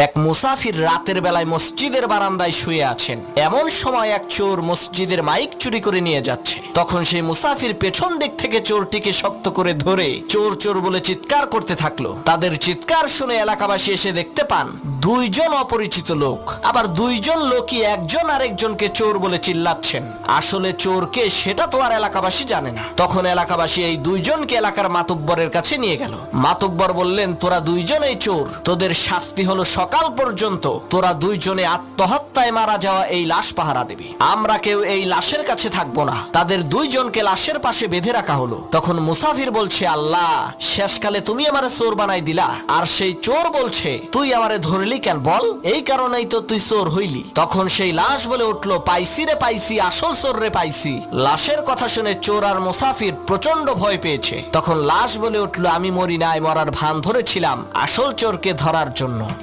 এক মুসাফির রাতের বেলায় মসজিদের বারান্দায় শুয়ে আছেন। এমন সময় এক চোর মসজিদের মাইক চুরি করে নিয়ে যাচ্ছে। তখন সেই মুসাফির পেছন দিক থেকে চোরটিকে শক্ত করে ধরে চোর চোর বলে চিৎকার করতে থাকলো। তাদের চিৎকার শুনে এলাকাবাসী এসে দেখতে পান দুইজন অপরিচিত লোক, আবার দুইজন লোকই একজন আরেকজনকে চোর বলে চিল্লাচ্ছেন। আসলে চোরকে সেটা তো আর এলাকাবাসী জানে না। তখন এলাকাবাসী এই দুইজনকে এলাকার মাতব্বরের কাছে নিয়ে গেল। মাতব্বর বললেন, তোরা দুইজনেই চোর, তোদের শাস্তি হলো সকাল পর্যন্ত তোরা দুইজনে আত্মহত্যায় মারা যাওয়া এই লাশ পাহারা দিবি। আমরা কেউ এই লাশের কাছে থাকবো না। তাদের দুইজনকে লাশের পাশে বেঁধে রাখা হলো। তখন মুসাফির বলছে, আল্লাহ, শেষকালে তুমি আমারে চোর বানাই দিলা। আর সেই চোর বলছে, তুই আমারে ধরলি কেন বল? এই কারণেই তো তুই চোর হইলি। তখন সেই লাশ বলে উঠলো, পাইছি রে পাইছি, আসল চোর রে পাইছি। লাশের কথা শুনে চোর আর মুসাফির প্রচন্ড ভয় পেয়েছে। তখন লাশ বলে উঠলো, আমি মরি নাই, মরার ভান ধরেছিলাম আসল চোরকে ধরার জন্য।